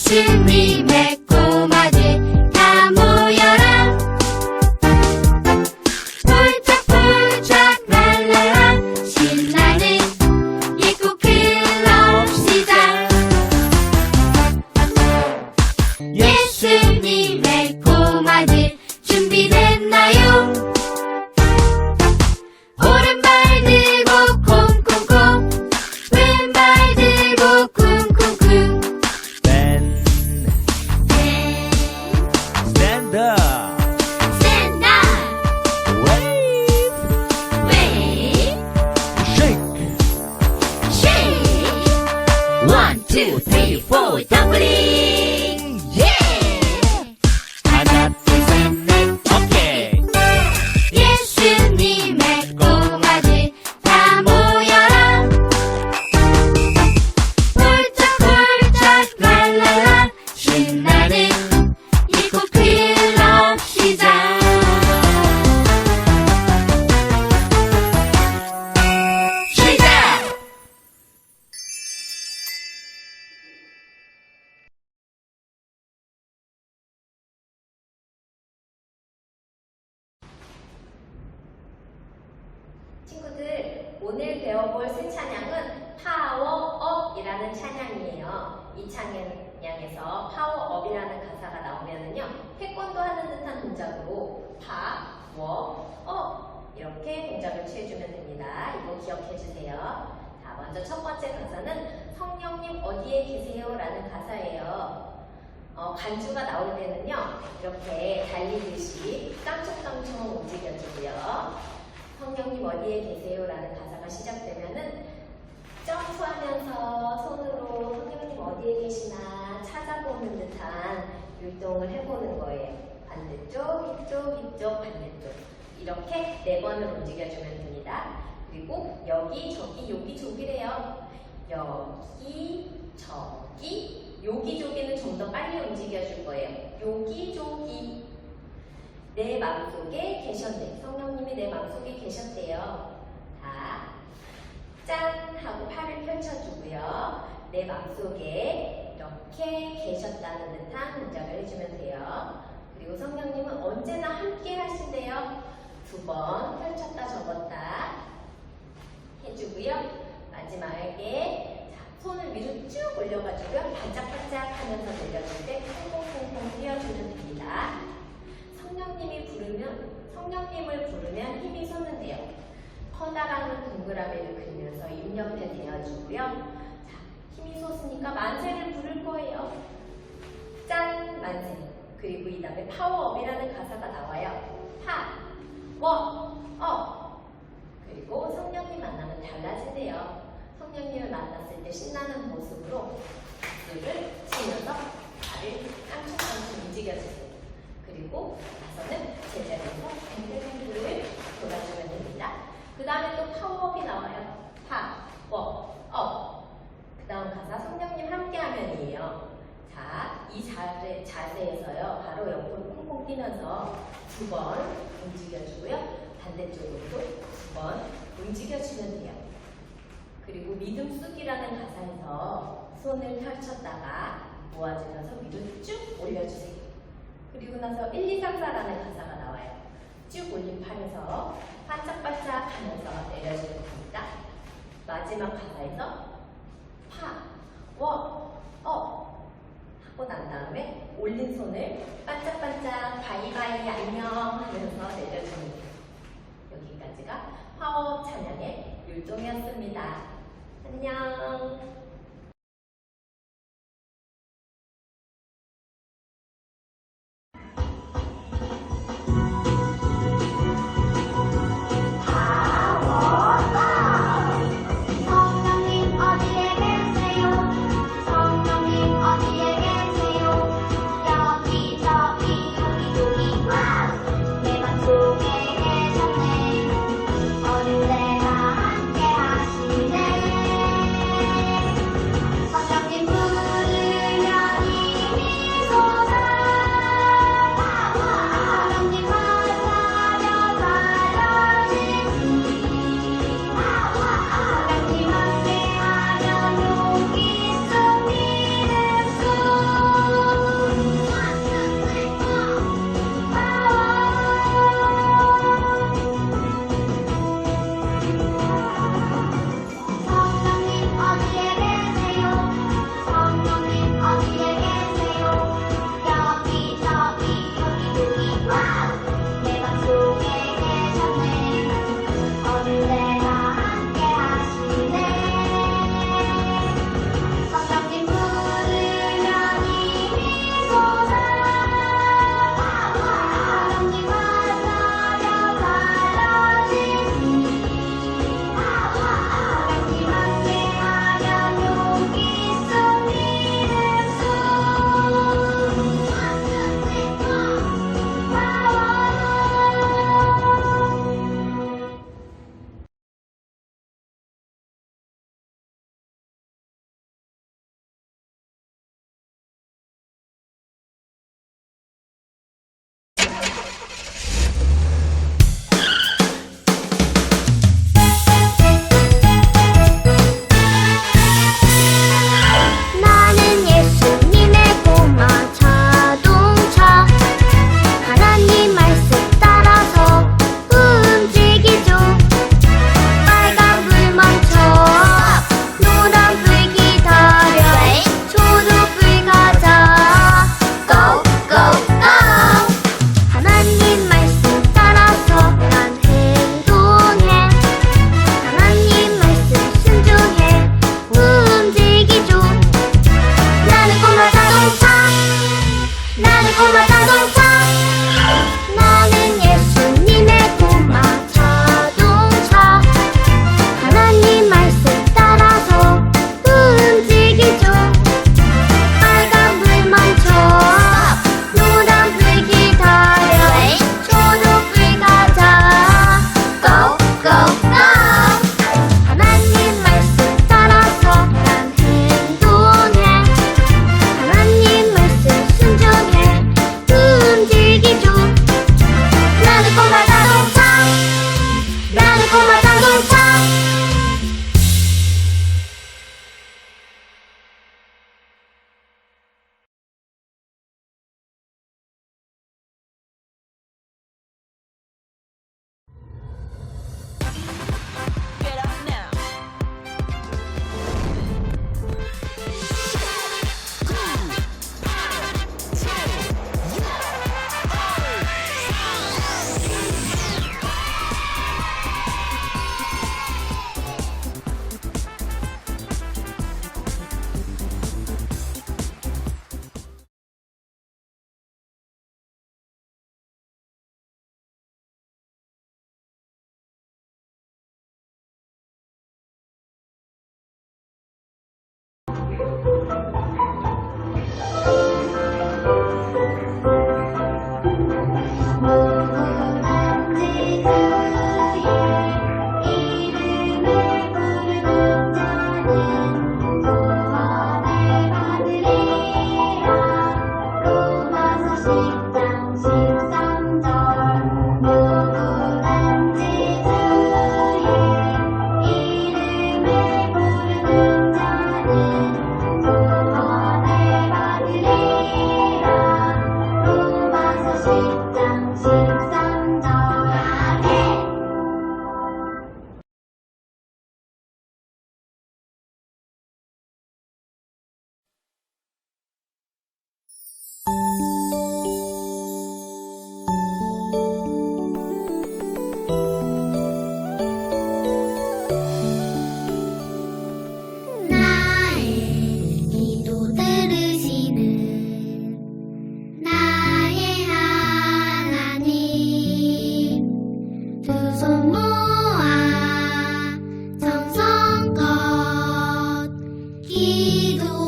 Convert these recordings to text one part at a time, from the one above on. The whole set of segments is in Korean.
예수님의 꼬마들 다 모여라. 폴짝폴짝 랄랄라 신나는 예고 클럽 시작. 예수님의 꼬마들 준비됐나요? 오른발 들고 콩콩콩, 왼발 들고 쿵쿵쿵. Stand up. Stand up, Wave. wave, Shake. shake. 1, 2, 3, 4, 더블링. Yeah! 하나, 둘, 셋, 넷. 오케이. 예수님의 꼬마들 다 모여라. 폴짝폴짝 랄랄라 신나는 예고 클럽 시작. 시작! 친구들, 오늘 배워볼 새 찬양은 파워업이라는 찬양이에요. 이 찬양에서 파워업이라는 가사가 나오면은요, 태권도 하는 듯한 동작으로 파워업 이렇게 동작을 취해주면 됩니다. 이거 기억해주세요. 자, 먼저 첫 번째 가사는 성령님 어디에 계세요? 라는 가사예요. 간주가 나올 때는요, 이렇게 달리듯이 깡총깡총 움직여주고요. 성령님 어디에 계세요? 라는 가사가 시작되면은 점프하면서 손으로 성령님 어디에 계시나 찾아보는 듯한 율동을 해보는 거예요. 반대쪽, 이쪽, 반대쪽. 이렇게 4번을 움직여주면 됩니다. 그리고 여기, 저기, 여기, 저기래요. 여기, 저기, 여기, 저기는 좀 더 빨리 움직여줄 거예요. 여기, 저기. 내 마음속에 계셨네. 성령님이 내 마음속에 계셨대요. 자, 짠! 하고 팔을 펼쳐주고요. 내 마음속에 이렇게 계셨다는 듯한 동작을 해주면 돼요. 그리고 성령님은 언제나 함께 하신대요. 2번 펼쳤다 접었다 해주고요. 마지막에 손을 위로 쭉 올려가지고요. 반짝반짝 하면서 내려줄 때 콩콩콩콩 띄워주면 됩니다. 성령님을 부르면 힘이 솟는데요. 커다란 동그라미를 그리면서 입 옆에 대어주고요. 자, 힘이 솟으니까 만세를 부를 거예요. 짠! 만세. 그리고 이 다음에 파워업이라는 가사가 나와요. 업. 그리고 성령님 만나면 달라진대요. 성령님을 만났을 때 신나는 모습으로 박수를 치면서 발을 깡총깡총 움직여주세요. 그리고 나서는 제자리에서 뱅글뱅글을 돌아주면 됩니다. 그 다음에 또 파워업이 나와요. 파워업. 그 다음 가사 성령님 함께하면이에요. 자, 이 자세에서요. 바로 옆으로 콩콩 뛰면서 2번 움직여주고요. 반대쪽으로도 2번 움직여주면 돼요. 그리고 믿음 쑥이라는 가사에서 손을 펼쳤다가 모아주면서 위로 쭉 올려주세요. 그리고 나서 1, 2, 3, 4라는 가사가 나와요. 쭉 올린 팔에서 반짝반짝 하면서 내려주는 겁니다. 마지막 가사에서 파워업 하고 난 다음에 올린 손을 반짝반짝 바이바이 안녕 하면서 내려주는 거예요. 여기까지가 파워업 찬양의 율동이었습니다. 안녕. 성령님 어디에 계세요? 성령님 어디에 계세요? 여기 저기 여기 내 맘속에 계셨네. 어느 때나 함께 하시네.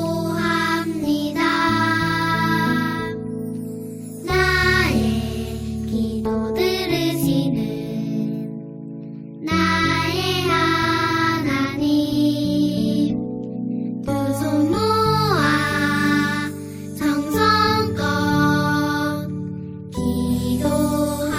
기도합니다. 나의 기도 들으시는 나의 하나님, 두 손 모아 정성껏 기도합니다.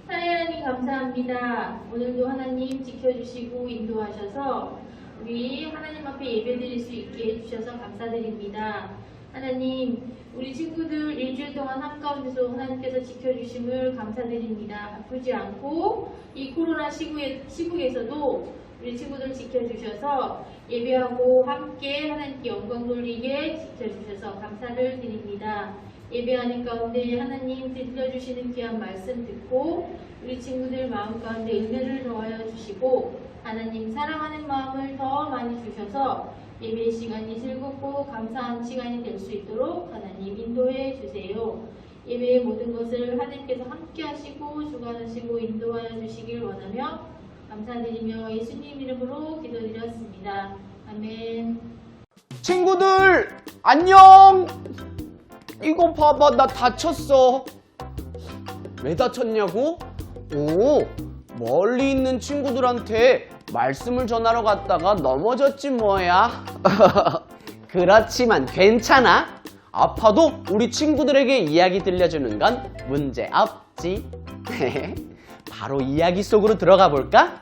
하나님 감사합니다. 오늘도 하나님 지켜주시고 인도하셔서 우리 하나님 앞에 예배드릴 수 있게 해주셔서 감사드립니다. 하나님, 우리 친구들 일주일 동안 한가운데서 하나님께서 지켜주심을 감사드립니다. 아프지 않고 이 코로나 시국에서도 우리 친구들 지켜주셔서 예배하고 함께 하나님께 영광 돌리게 지켜주셔서 감사를 드립니다. 예배하는 가운데 하나님 들려주시는 귀한 말씀 듣고 우리 친구들 마음 가운데 은혜를 더하여 주시고 하나님 사랑하는 마음을 더 많이 주셔서 예배 시간이 즐겁고 감사한 시간이 될 수 있도록 하나님 인도해 주세요. 예배의 모든 것을 하나님께서 함께 하시고 주관하시고 인도하여 주시길 원하며 감사드리며 예수님 이름으로 기도드렸습니다. 아멘. 친구들 안녕. 이거 봐봐, 나 다쳤어. 왜 다쳤냐고? 오, 멀리 있는 친구들한테 말씀을 전하러 갔다가 넘어졌지 뭐야. 그렇지만 괜찮아. 아파도 우리 친구들에게 이야기 들려주는 건 문제 없지. 바로 이야기 속으로 들어가 볼까?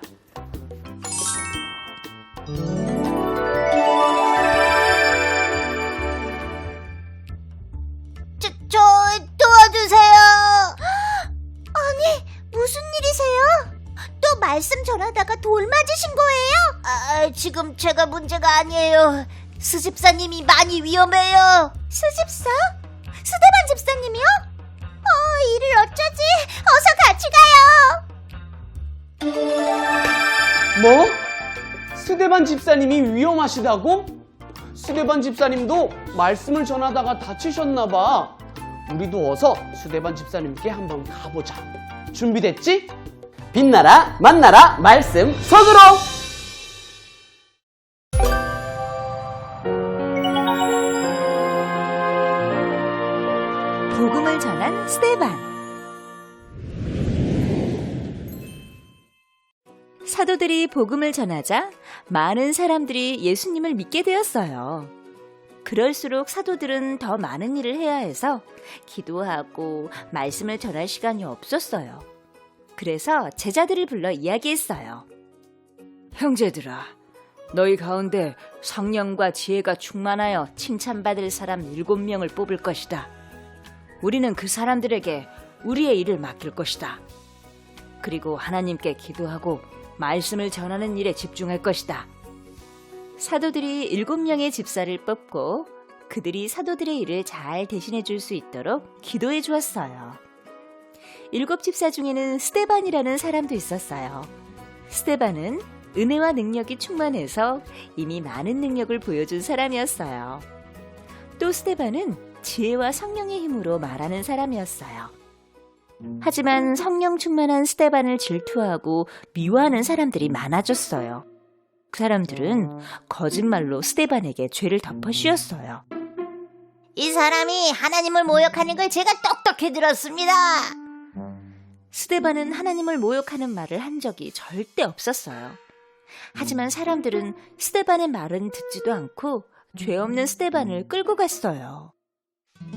저 도와주세요. 아니, 무슨 일이세요? 또 말씀 전하다가 돌 맞으신 거예요? 지금 제가 문제가 아니에요. 수집사님이 많이 위험해요. 수집사? 수대반 집사님이요? 이를 어쩌지? 어서 같이 가요. 뭐? 수대반 집사님이 위험하시다고? 수대반 집사님도 말씀을 전하다가 다치셨나봐. 우리도 어서 수대반 집사님께 한번 가보자. 준비됐지? 빛나라 만나라 말씀 속으로! 복음을 전한 스데반. 사도들이 복음을 전하자 많은 사람들이 예수님을 믿게 되었어요. 그럴수록 사도들은 더 많은 일을 해야 해서 기도하고 말씀을 전할 시간이 없었어요. 그래서 제자들을 불러 이야기했어요. 형제들아, 너희 가운데 성령과 지혜가 충만하여 칭찬받을 사람 7명을 뽑을 것이다. 우리는 그 사람들에게 우리의 일을 맡길 것이다. 그리고 하나님께 기도하고 말씀을 전하는 일에 집중할 것이다. 사도들이 7명의 집사를 뽑고 그들이 사도들의 일을 잘 대신해 줄 수 있도록 기도해 주었어요. 7 집사 중에는 스데반이라는 사람도 있었어요. 스데반은 은혜와 능력이 충만해서 이미 많은 능력을 보여준 사람이었어요. 또 스데반은 지혜와 성령의 힘으로 말하는 사람이었어요. 하지만 성령 충만한 스데반을 질투하고 미워하는 사람들이 많아졌어요. 그 사람들은 거짓말로 스데반에게 죄를 덮어 씌웠어요. 이 사람이 하나님을 모욕하는 걸 제가 똑똑히 들었습니다. 스데반은 하나님을 모욕하는 말을 한 적이 절대 없었어요. 하지만 사람들은 스데반의 말은 듣지도 않고 죄 없는 스데반을 끌고 갔어요.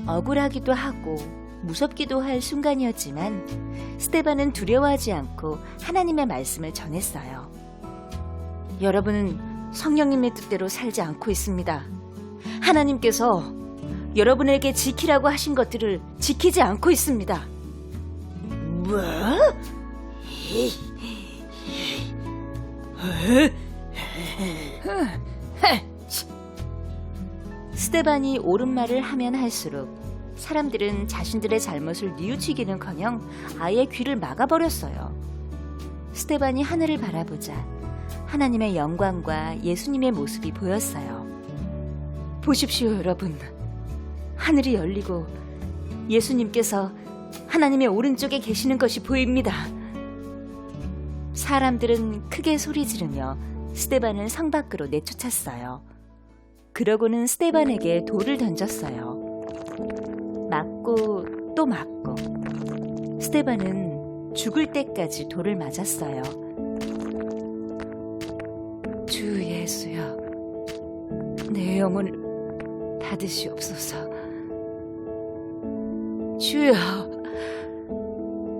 억울하기도 하고 무섭기도 할 순간이었지만 스데반은 두려워하지 않고 하나님의 말씀을 전했어요. 여러분은 성령님의 뜻대로 살지 않고 있습니다. 하나님께서 여러분에게 지키라고 하신 것들을 지키지 않고 있습니다. 뭐? 스데반이 옳은 말을 하면 할수록 사람들은 자신들의 잘못을 뉘우치기는커녕 아예 귀를 막아버렸어요. 스데반이 하늘을 바라보자 하나님의 영광과 예수님의 모습이 보였어요. 보십시오, 여러분. 하늘이 열리고 예수님께서 하나님의 오른쪽에 계시는 것이 보입니다. 사람들은 크게 소리 지르며 스데반을 성 밖으로 내쫓았어요. 그러고는 스데반에게 돌을 던졌어요. 맞고 또 맞고 스데반은 죽을 때까지 돌을 맞았어요. 주 예수여, 내 영혼을 받으시옵소서. 주여,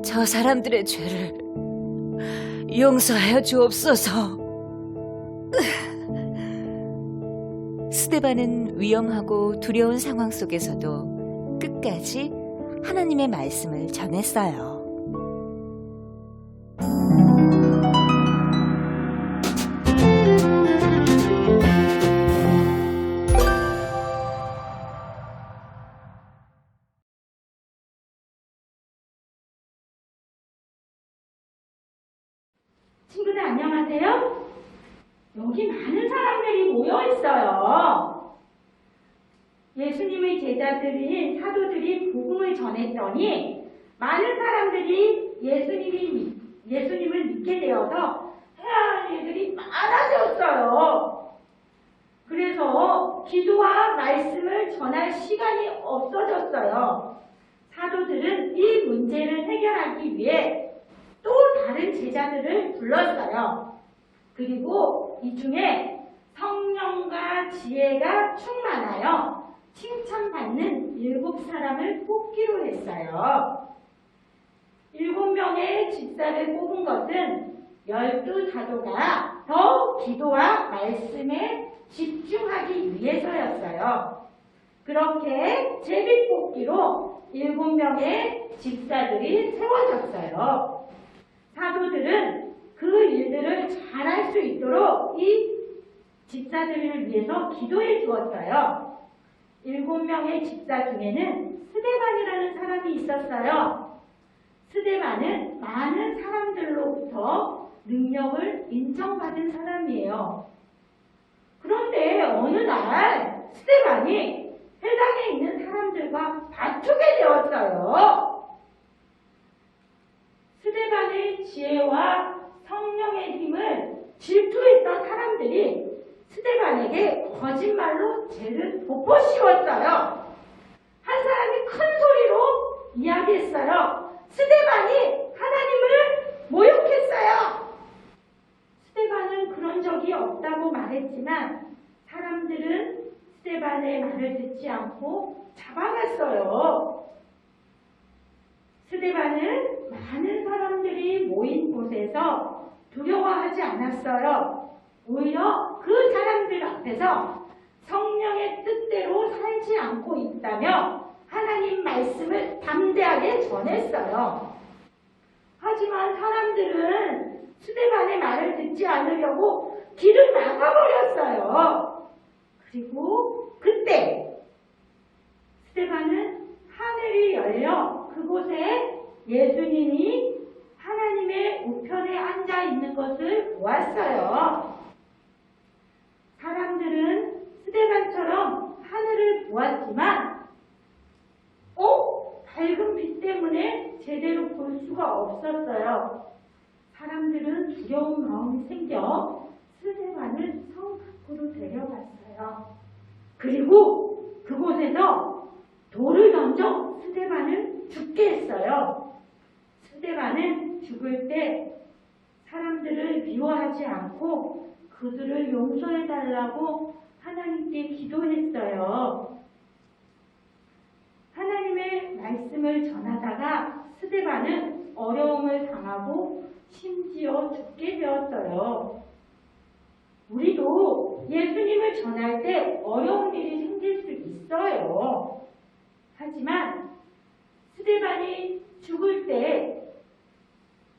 저 사람들의 죄를 용서하여 주옵소서. 스데반은 위험하고 두려운 상황 속에서도 끝까지 하나님의 말씀을 전했어요. 친구들 안녕하세요. 여기 많은 사람들이 모여 있어요. 예수님의 제자들인 사도들이 복음을 전했더니 많은 사람들이 예수님을 믿게 되어서 해야 할 일들이 많아졌어요. 그래서 기도와 말씀을 전할 시간이 없어졌어요. 사도들은 이 문제를 해결하기 위해 또 다른 제자들을 불렀어요. 그리고 이 중에 성령과 지혜가 충만하여 칭찬받는 7사람을 뽑기로 했어요. 7명의 집사를 뽑은 것은 12사도가 더 기도와 말씀에 집중하기 위해서였어요. 그렇게 제비뽑기로 7명의 집사들이 세워졌어요. 사도들은 그 일들을 잘할 수 있도록 이 집사들을 위해서 기도해 주었어요. 7명의 집사 중에는 스데반이라는 사람이 있었어요. 스데반은 많은 사람들로부터 능력을 인정받은 사람이에요. 그런데 어느 날 스데반이 회당에 있는 사람들과 다투게 되었어요. 스데반의 지혜와 성령의 힘을 질투했던 사람들이 스데반에게 거짓말로 죄를 덮어씌웠어요. 한 사람이 큰 소리로 이야기했어요. 스데반이 하나님을 모욕했어요. 스데반은 그런 적이 없다고 말했지만 사람들은 스데반의 말을 듣지 않고 잡아갔어요. 스데반은 많은 사람들이 모인 곳에서 두려워하지 않았어요. 오히려 그 사람들 앞에서 성령의 뜻대로 살지 않고 있다며 하나님 말씀을 담대하게 전했어요. 하지만 사람들은 스데반의 말을 듣지 않으려고 길을 막아버렸어요. 그리고 그때 스데반은 하늘이 열려 그곳에 예수님이 하나님의 우편에 앉아 있는 것을 보았어요. 사람들은 스데반처럼 하늘을 보았지만 밝은 빛 때문에 제대로 볼 수가 없었어요. 사람들은 두려운 마음이 생겨 스데반을 성 밖으로 데려갔어요. 그리고 그곳에서 돌을 던져 스데반을 죽게 했어요. 스데반은 죽을 때 사람들을 미워하지 않고 그들을 용서해달라고 하나님께 기도했어요. 하나님의 말씀을 전하다가 스데반은 어려움을 당하고 심지어 죽게 되었어요. 우리도 예수님을 전할 때 어려운 일이 생길 수 있어요. 하지만 스데반이 죽을 때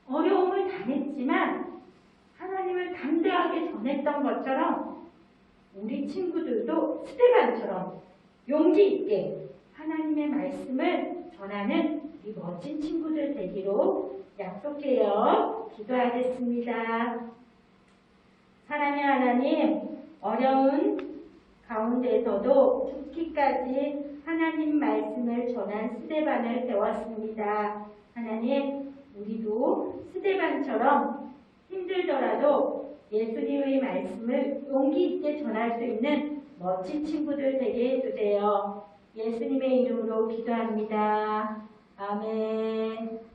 어려움을 당했지만 하나님을 담대하게 전했던 것처럼 우리 친구들도 스데반처럼 용기 있게 하나님의 말씀을 전하는 이 멋진 친구들 되기로 약속해요. 기도하겠습니다. 사랑의 하나님, 어려운 가운데서도 죽기까지 하나님 말씀을 전한 스데반을 배웠습니다. 하나님, 우리도 스데반처럼 힘들더라도 예수님의 말씀을 용기 있게 전할 수 있는 멋진 친구들 되게 해주세요. 예수님의 이름으로 기도합니다. 아멘.